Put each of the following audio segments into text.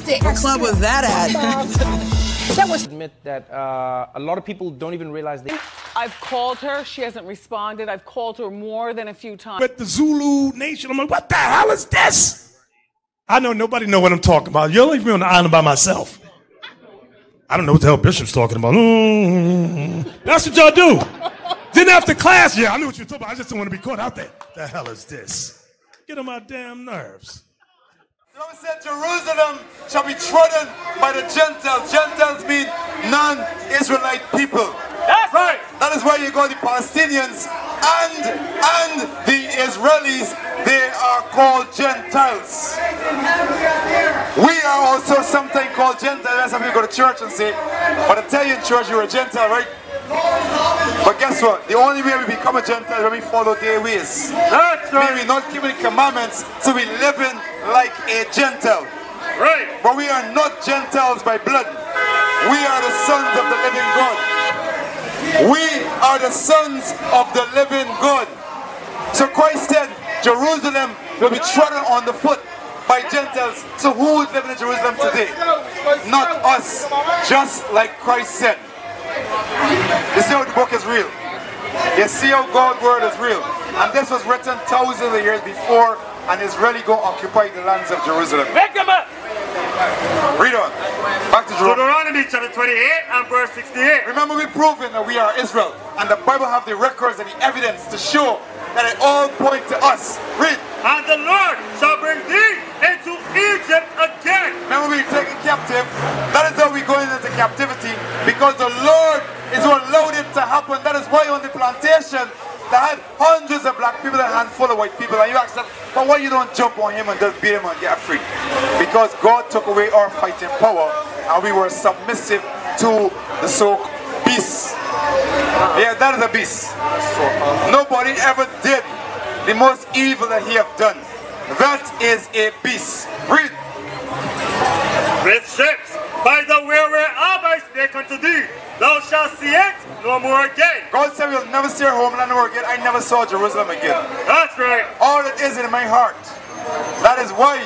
sticks. What club was that at? That was admit that a lot of people don't even realize they. I've called her. She hasn't responded. I've called her more than a few times. With the Zulu Nation, I'm like, what the hell is this? I know nobody know what I'm talking about. You'll leave me on the island by myself. I don't know what the hell Bishop's talking about. That's what y'all do. Then after class, yeah, I knew what you were talking about. I just don't want to be caught out there. The hell is this? Get on my damn nerves. The Bible said Jerusalem shall be trodden by the Gentiles. Gentiles mean non-Israelite people. That's right. That is why you go to the Palestinians and the Israelis, they are called Gentiles. We are also sometimes called Gentiles. Some people go to church and say, but I tell you in church you're a Gentile, right? But guess what? The only way we become a Gentile is when we follow their ways. That's right. We're not keeping the commandments, so we living like a Gentile. Right. But we are not Gentiles by blood. We are the sons of the living God. We are the sons of the living God. So Christ said, Jerusalem will be trodden on the foot by Gentiles. So who is living in Jerusalem today? Not us, just like Christ said. You see how the book is real. You see how God's word is real. And this was written thousands of years before, and is really going to occupy the lands of Jerusalem. Make them up. Read on. Back to Deuteronomy chapter 28 and verse 68. Remember, we've proven that we are Israel, and the Bible have the records and the evidence to show that it all point to us. Read. And the Lord shall bring thee into Egypt again. Remember, we taken captive. That is how we go into captivity, because the Lord is who allowed it to happen. That is why on the plantation they had hundreds of black people and a handful of white people. And you ask them, but why you don't jump on him and just beat him and get free? Because God took away our fighting power, and we were submissive to the so-called beast. Yeah, that is a beast. Nobody ever did the most evil that he have done. That is a beast. Read. With ships, by the way whereof I spake unto thee, thou shalt see it no more again. God said we'll never see our homeland no more again. I never saw Jerusalem again. That's right. All it is in my heart. That is why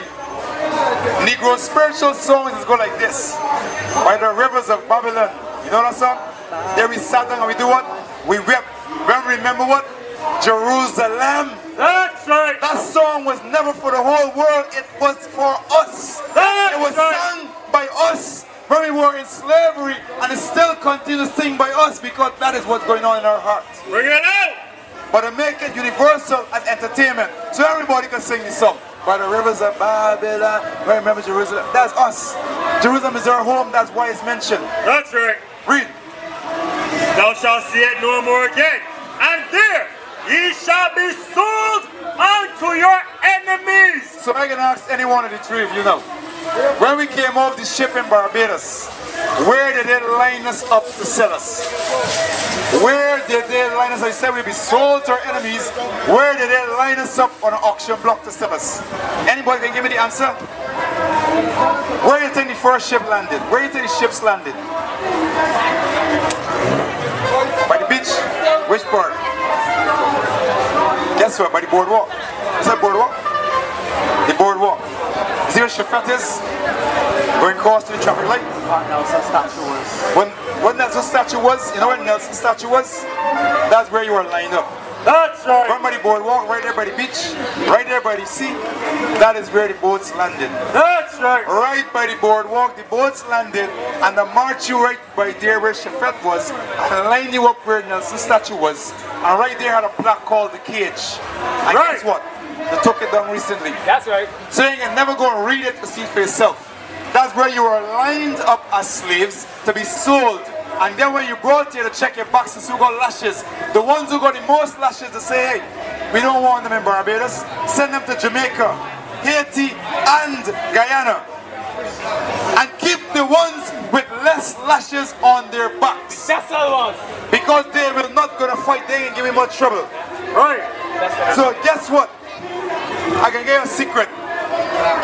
Negro spiritual songs go like this. By the rivers of Babylon. You know that song? There we sat down and we do what? We wept. Remember what? Jerusalem. That's right. That song was never for the whole world. It was for us. That's it was right. sung by us when we were in slavery, and it still continues to sing by us, because that is what's going on in our hearts. Bring it out. But to make it universal as entertainment, so everybody can sing this song. By the rivers of Babylon, remember Jerusalem. That's us. Jerusalem is our home. That's why it's mentioned. That's right. Read. Thou shalt see it no more again, and there ye shall be sold unto your enemies. So I can ask any one of the three of you now. When we came off the ship in Barbados, where did they line us up to sell us? Where did they line us up? I said we'd be sold to our enemies. Where did they line us up on an auction block to sell us? Anybody can give me the answer? Where do you think the first ship landed? Where do you think the ships landed? By the beach? Which part? Guess what? By the boardwalk. Is that boardwalk? The boardwalk. See where Shafat is? Going across to the traffic light? Nelson's statue was. When Nelson's statue was, you know where Nelson's statue was? That's where you were lined up. That's right. Right by the boardwalk, right there by the beach, right there by the sea. That is where the boats landed. That's right. Right by the boardwalk, the boats landed, and they marched you right by there where Shafat was, and lined you up where Nelson's statue was. And right there had a plaque called the Cage. And right. Guess what? They took it down recently. That's right. So you can never go and read it to see it for yourself. That's where you were lined up as slaves to be sold. And then when you go out here to check your boxes who got lashes, the ones who got the most lashes to say, hey, we don't want them in Barbados, send them to Jamaica, Haiti, and Guyana. And keep the ones with less lashes on their backs. That's all it was. Because they will not go to fight, they can give me more trouble. Right. So guess what? I can give you a secret.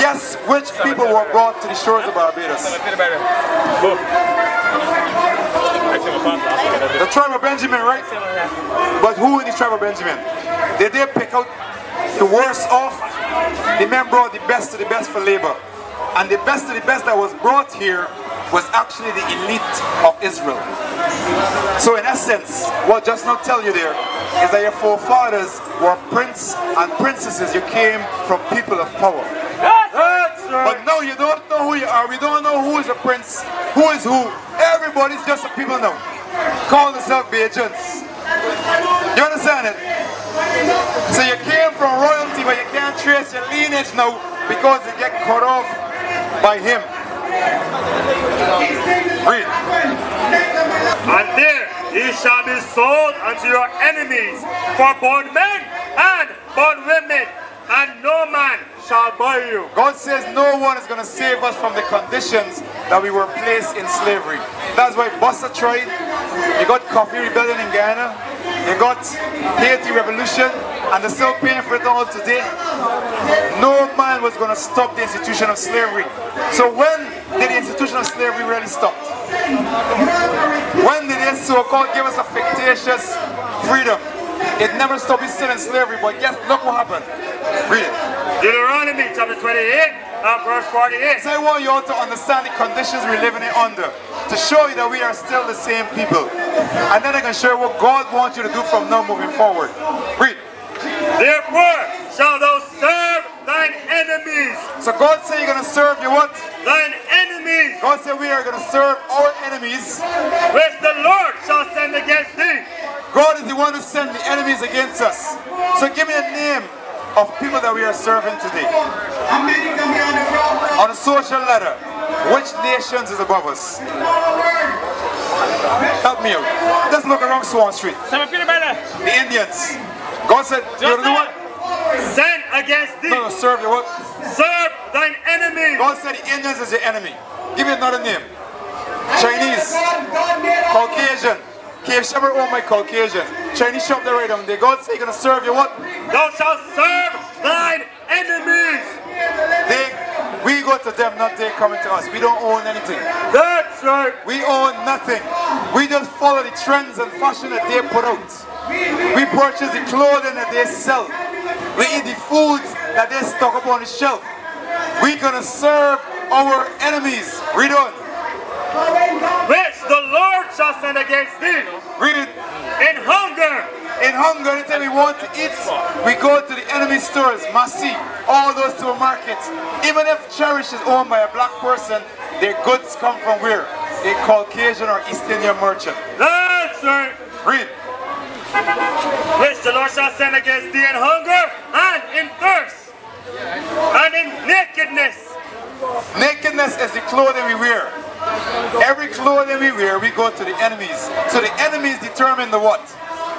Guess which people were brought to the shores of Barbados? The tribe of Benjamin, right? But who in the tribe of Benjamin? Did they pick out the worst off? The men brought the best of the best for labor. And the best of the best that was brought here was actually the elite of Israel. So in essence, what just not tell you there is that your forefathers were prince and princesses. You came from people of power. But now you don't know who you are. We don't know who is a prince, who is who. Everybody's just a people now. Call themselves Bajans. You understand it? So you came from royalty, but you can't trace your lineage now because you get cut off by him. Read. And there he shall be sold unto your enemies for bond men and bond women, and no man shall buy you. God says no one is going to save us from the conditions that we were placed in slavery. That's why Buster tried. You got Coffee Rebellion in Ghana. You got Haiti Revolution, and they're still paying for it all today. No man was going to stop the institution of slavery. So when did the institution of slavery really stop? When did they so-called give us a fictitious freedom? It never stopped. We're still in slavery, but yes, look what happened. Read it. Deuteronomy chapter 28 and verse 48. So I want you all to understand the conditions we're living under, to show you that we are still the same people. And then I can show you what God wants you to do from now moving forward. Read. Therefore shalt thou serve thine enemies. So God said you're going to serve your what? Thine enemies. God said we are going to serve our enemies, which the Lord shall send against thee. God is the one who sent the enemies against us. So give me a name of people that we are serving today. On a social ladder, which nations is above us? Help me out. Just look around Swan Street. The Indians. God said, you know what? Send against thee. No, serve your what? Serve thine enemies. God said the Indians is your enemy. Give me another name. Chinese. Caucasian. Cave Shepherd, oh my Caucasian. Chinese shop there right down there. God said you're going to serve your what? Thou shalt serve thine enemies. We go to them, not they coming to us. We don't own anything. That's right. We own nothing. We just follow the trends and fashion that they put out. We purchase the clothing that they sell. We eat the foods that they stock up on the shelf. We're going to serve our enemies. Read on. Which the Lord shall send against thee. Read it. In hunger. In hunger, anytime we want to eat, we go to the enemy stores, Massy, all those supermarkets. Even if Cherish is owned by a black person, their goods come from where? A Caucasian or East Indian merchant. That's right. Read. Which the Lord shall send against thee in hunger and in thirst and in nakedness. Nakedness is the clothing we wear. Every clothing we wear, we go to the enemies. So the enemies determine the what?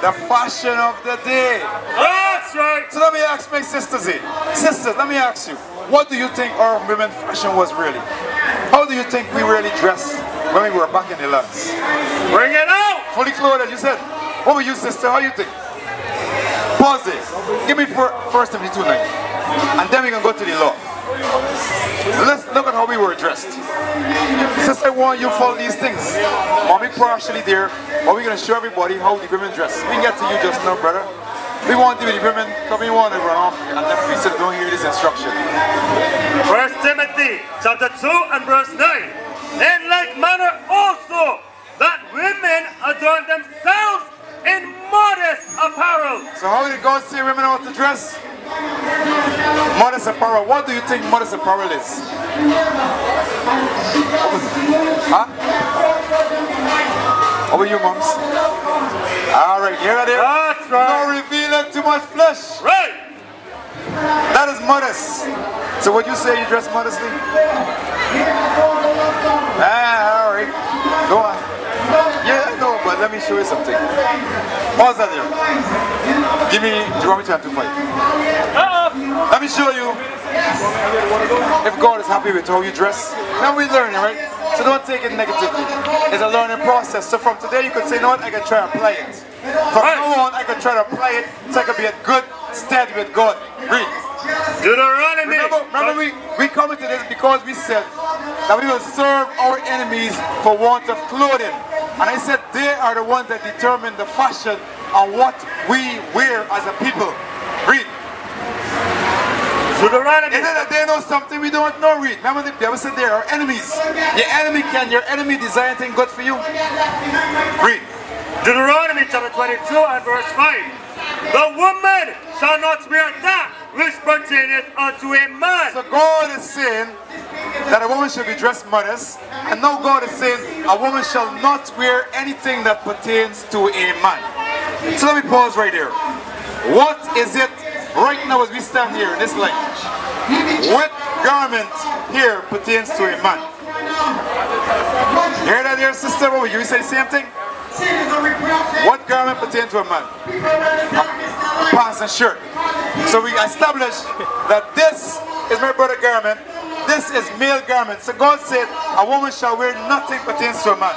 The fashion of the day. That's right. So let me ask my sisters here. Sisters, let me ask you, what do you think our women's fashion was really? How do you think we really dressed when we were back in the lands? Bring it out. Fully clothed, you said. What were you, sister? How you think? Pause it. Give me first 72 night. And then we can go to the law. Let's look at how we were dressed. Sister, I want you to follow these things. Mommy partially there, but we're going to show everybody how the women dress. We can get to you just now, brother. We want to be the women, because we want to run off and then we still don't hear this instruction. 1 Timothy chapter 2 and verse 9. In like manner also that women adorn themselves in modest apparel. So how did God say women ought to dress? Modest apparel. What do you think modest apparel is? Huh? How are you, moms? Alright, here it is. That's right. No revealing too much flesh. Right. That is modest. So would you say you dress modestly? Alright. Go on. Yeah, no, but let me show you something. Pause that there. Give me, do you want me to have to fight? Let me show you if God is happy with how you dress. Now we're learning, right? So don't take it negatively. It's a learning process. So from today you could say, you know what, I can try to apply it. From now on, I can try to apply it so I can be a good steady with God. Read. Deuteronomy. Remember we come into this because we said that we will serve our enemies for want of clothing. And I said they are the ones that determine the fashion and what we wear as a people. Read. Deuteronomy. Is it that they know something we don't know? Read. Remember the Bible said they are enemies. Your enemy desire anything good for you? Read. Deuteronomy chapter 22 and verse 5. The woman shall not wear that which pertaineth unto a man. So God is saying that a woman should be dressed modest, and now God is saying a woman shall not wear anything that pertains to a man. So let me pause right there. What is it right now as we stand here in this language? What garment here pertains to a man? You hear that there, sister? What would you say the same thing? What garment pertains to a man? Pants and shirt. So we established that this is my brother garment, this is male garment. So God said a woman shall wear nothing pertains to a man.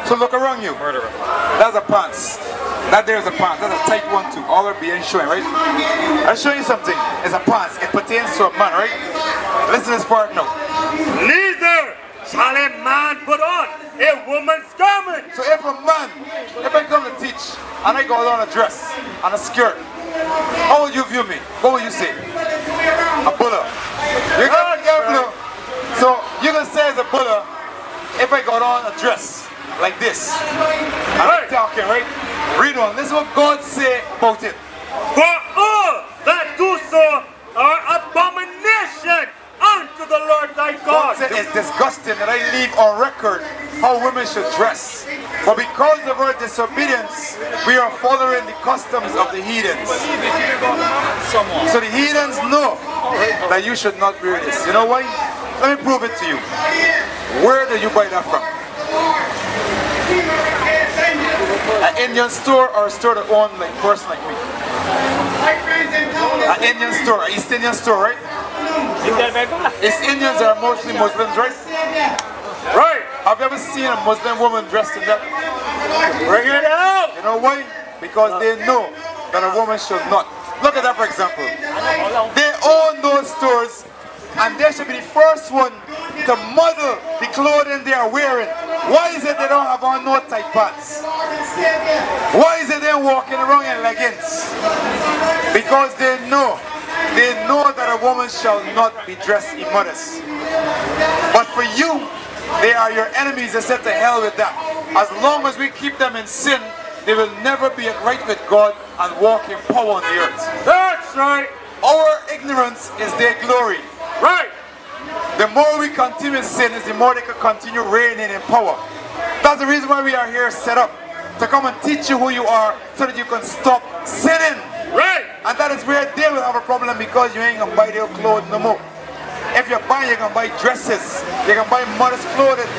So look around you. That's a pants. That there is a pants. That's a tight one too. All are being showing, right? I'll show you something. It's a pants. It pertains to a man, right? Listen to this part now. Neither shall a man put on a woman's garment. So if I come to teach and I go on a dress and a skirt, how would you view me? What would you say? A bulla. You got to be careful. So you can say as a bulla if I got on a dress like this. And I'm talking, right? Read on. This is what God say about it. For all that do so are abomination unto the Lord thy God. God said it's disgusting that I leave on record how women should dress. But because of our disobedience, we are following the customs of the heathens. So the heathens know that you should not wear this. You know why? Let me prove it to you. Where did you buy that from? An Indian store or a store that owned like a person like me? An Indian store, an East Indian store, right? East Indians are mostly Muslims, right? Right. Have you ever seen a Muslim woman dressed in that? Bring it out! You know why? Because they know that a woman should not. Look at that, for example. They own those stores, and they should be the first one to model the clothing they are wearing. Why is it they don't have on no tight pants? Why is it they're walking around in leggings? Because they know that a woman shall not be dressed immodest. But for you, they are your enemies. They said to hell with that. As long as we keep them in sin, they will never be right with God and walk in power on the earth. That's right. Our ignorance is their glory. Right. The more we continue in sin, is the more they can continue reigning in power. That's the reason why we are here set up. To come and teach you who you are so that you can stop sinning. Right. And that is where they will have a problem because you ain't gonna buy their clothes no more. If you buy, you can buy dresses. You can buy modest clothing.